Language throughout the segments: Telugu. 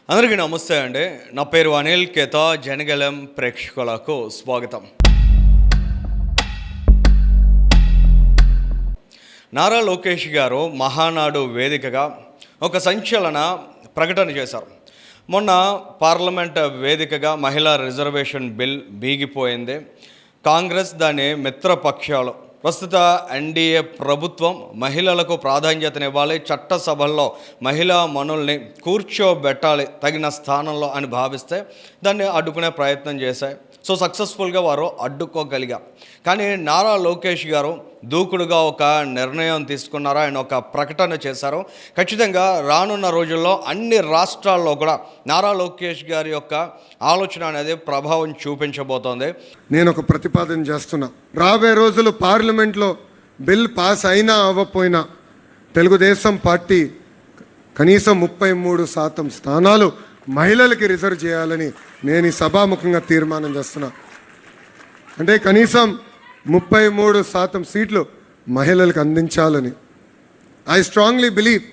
అందరికీ నమస్తే అండి. నా పేరు అనిల్ కేతా. జనగలం ప్రేక్షకులకు స్వాగతం. నారా లోకేష్ గారు మహానాడు వేదికగా ఒక సంచలన ప్రకటన చేశారు. మొన్న పార్లమెంట్ వేదికగా మహిళా రిజర్వేషన్ బిల్ బీగిపోయింది. కాంగ్రెస్ దాని మిత్రపక్షాలు ప్రస్తుత ఎన్డీఏ ప్రభుత్వం మహిళలకు ప్రాధాన్యతనివ్వాలి, చట్టసభల్లో మహిళా మనుల్ని కూర్చోబెట్టాలి తగిన స్థానంలో అని భావిస్తే దాన్ని అడ్డుకునే ప్రయత్నం చేశాయి. సో సక్సెస్ఫుల్గా వారు అడ్డుకోగలిగారు. కానీ నారా లోకేష్ గారు దూకుడుగా ఒక నిర్ణయం తీసుకున్నారు. ఆయన ఒక ప్రకటన చేశారు. ఖచ్చితంగా రానున్న రోజుల్లో అన్ని రాష్ట్రాల్లో కూడా నారా లోకేష్ గారి యొక్క ఆలోచన అనేది ప్రభావం చూపించబోతోంది. నేను ఒక ప్రతిపాదన చేస్తున్నా. రాబోయే రోజులు పార్లమెంట్లో బిల్ పాస్ అయినా అవ్వకపోయినా తెలుగుదేశం పార్టీ కనీసం 33% స్థానాలు మహిళలకి రిజర్వ్ చేయాలని నేను ఈ సభాముఖంగా తీర్మానం చేస్తున్నా. అంటే కనీసం 33% సీట్లు మహిళలకు అందించాలని. I strongly believe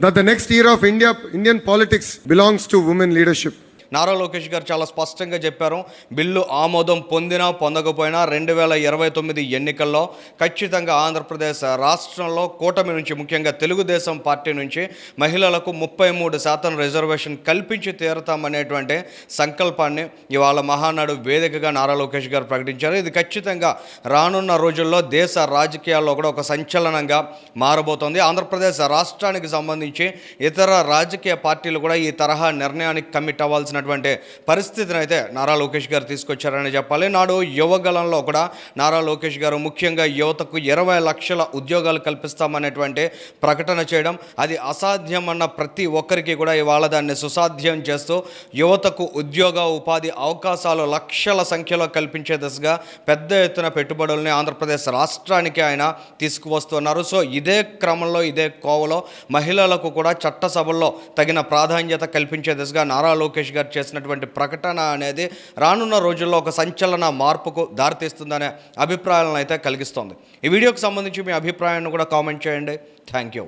that the next year of Indian politics belongs to women leadership. Nara Lokesh గారు చాలా స్పష్టంగా చెప్పారు. బిల్లు ఆమోదం పొందినా పొందకపోయినా 2029 ఎన్నికల్లో ఖచ్చితంగా ఆంధ్రప్రదేశ్ రాష్ట్రంలో కూటమి నుంచి, ముఖ్యంగా తెలుగుదేశం పార్టీ నుంచి మహిళలకు 33% రిజర్వేషన్ కల్పించి తీరుతామనేటువంటి సంకల్పాన్ని ఇవాళ మహానాడు వేదికగా నారా లోకేష్ గారు ప్రకటించారు. ఇది ఖచ్చితంగా రానున్న రోజుల్లో దేశ రాజకీయాల్లో కూడా ఒక సంచలనంగా మారబోతోంది. ఆంధ్రప్రదేశ్ రాష్ట్రానికి సంబంధించి ఇతర రాజకీయ పార్టీలు కూడా ఈ తరహా నిర్ణయానికి కమిట్ అవ్వాల్సిన పరిస్థితిని అయితే నారా లోకేష్ గారు తీసుకొచ్చారని చెప్పాలి. నాడు యువగలంలో కూడా నారా లోకేష్ గారు ముఖ్యంగా యువతకు 20 లక్షల ఉద్యోగాలు కల్పిస్తామనేటువంటి ప్రకటన చేయడం, అది అసాధ్యం అన్న ప్రతి ఒక్కరికి కూడా ఇవాళ దాన్ని సుసాధ్యం చేస్తూ యువతకు ఉద్యోగ ఉపాధి అవకాశాలు లక్షల సంఖ్యలో కల్పించే దిశగా పెద్ద ఎత్తున పెట్టుబడుల్ని ఆంధ్రప్రదేశ్ రాష్ట్రానికి ఆయన తీసుకువస్తున్నారు. సో ఇదే క్రమంలో, ఇదే కోవలో మహిళలకు కూడా చట్టసభల్లో తగిన ప్రాధాన్యత కల్పించే దిశగా నారా లోకేష్ గారు చేసినటువంటి ప్రకటన అనేది రానున్న రోజుల్లో ఒక సంచలన మార్పుకు దారితీస్తుందనే అభిప్రాయాలను అయితే కలిగిస్తోంది. ఈ వీడియోకి సంబంధించి మీ అభిప్రాయాన్ని కూడా కామెంట్ చేయండి. Thank you.